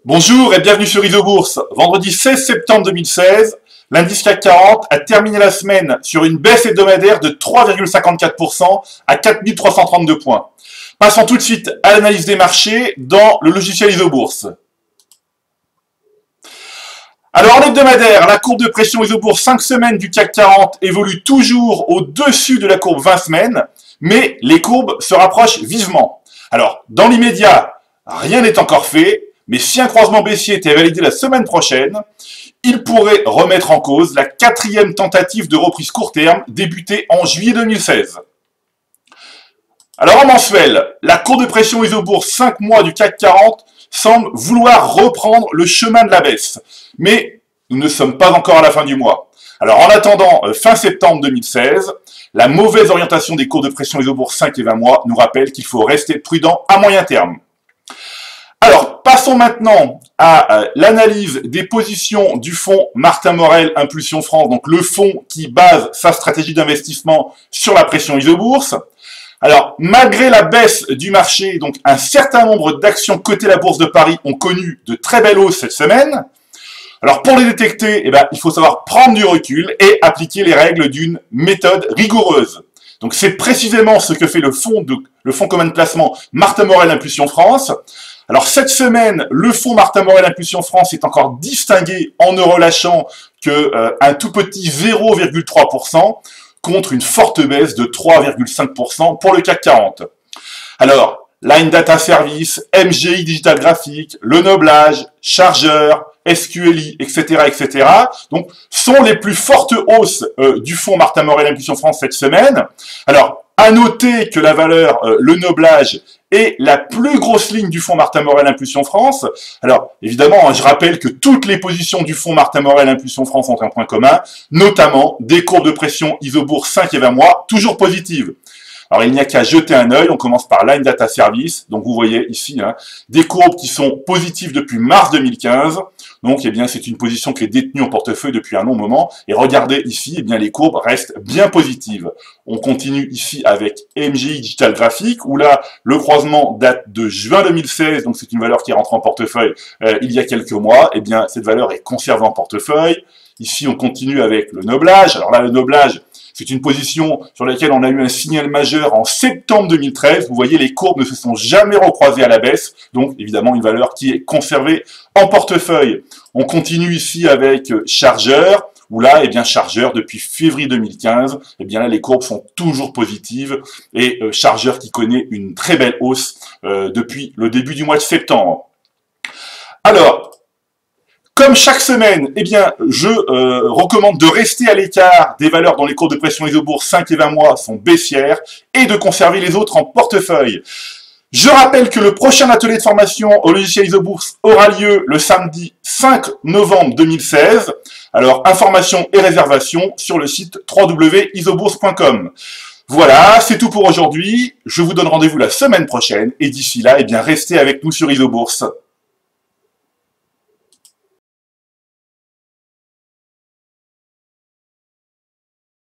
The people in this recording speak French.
Bonjour et bienvenue sur ISOBourse. Vendredi 16 septembre 2016, l'indice CAC 40 a terminé la semaine sur une baisse hebdomadaire de 3,54% à 4332 points. Passons tout de suite à l'analyse des marchés dans le logiciel ISOBourse. Alors en hebdomadaire, la courbe de pression ISOBourse 5 semaines du CAC 40 évolue toujours au-dessus de la courbe 20 semaines, mais les courbes se rapprochent vivement. Alors dans l'immédiat, rien n'est encore fait, mais si un croisement baissier était validé la semaine prochaine, il pourrait remettre en cause la quatrième tentative de reprise court terme débutée en juillet 2016. Alors en mensuel, la courbe de pression ISOBourse 5 mois du CAC 40 semble vouloir reprendre le chemin de la baisse. Mais nous ne sommes pas encore à la fin du mois. Alors en attendant fin septembre 2016, la mauvaise orientation des courbes de pression ISOBourse 5 et 20 mois nous rappelle qu'il faut rester prudent à moyen terme. Alors, passons maintenant à l'analyse des positions du fonds Martin Morel Impulsion France, donc le fonds qui base sa stratégie d'investissement sur la pression ISOBourse. Alors, malgré la baisse du marché, donc un certain nombre d'actions cotées à la Bourse de Paris ont connu de très belles hausses cette semaine. Alors, pour les détecter, il faut savoir prendre du recul et appliquer les règles d'une méthode rigoureuse. Donc, c'est précisément ce que fait le fonds commun de placement Martin Morel Impulsion France. Alors cette semaine, le fonds Martin Morel Impulsion France est encore distingué en ne relâchant qu'un tout petit 0,3% contre une forte baisse de 3,5% pour le CAC 40. Alors, Line Data Service, MGI Digital Graphique, Le Noblage, Chargeur, SQLI, etc., donc, sont les plus fortes hausses du fonds Martin Morel Impulsion France cette semaine. Alors, à noter que la valeur Le Noblage est la plus grosse ligne du fonds Martin Morel Impulsion France. Alors, évidemment, je rappelle que toutes les positions du fonds Martin Morel Impulsion France ont un point commun, notamment des courbes de pression ISOBourse 5 et 20 mois, toujours positives. Alors, il n'y a qu'à jeter un œil. On commence par Line Data Service. Donc, vous voyez ici des courbes qui sont positives depuis mars 2015. Donc, c'est une position qui est détenue en portefeuille depuis un long moment. Et regardez ici, les courbes restent bien positives. On continue ici avec MGI Digital Graphique, où là, le croisement date de juin 2016. Donc, c'est une valeur qui rentre en portefeuille il y a quelques mois. Cette valeur est conservée en portefeuille. Ici, on continue avec le Noblage. Alors là, le Noblage, c'est une position sur laquelle on a eu un signal majeur en septembre 2013. Vous voyez, les courbes ne se sont jamais recroisées à la baisse. Donc, évidemment, une valeur qui est conservée en portefeuille. On continue ici avec Chargeur, où là, Chargeur, depuis février 2015, là, les courbes sont toujours positives. Et Chargeur qui connaît une très belle hausse depuis le début du mois de septembre. Alors, comme chaque semaine, je recommande de rester à l'écart des valeurs dont les courbes de pression ISOBourse 5 et 20 mois sont baissières et de conserver les autres en portefeuille. Je rappelle que le prochain atelier de formation au logiciel ISOBourse aura lieu le samedi 5 novembre 2016. Alors, informations et réservations sur le site www.isobourse.com. Voilà, c'est tout pour aujourd'hui. Je vous donne rendez-vous la semaine prochaine et d'ici là, restez avec nous sur ISOBourse.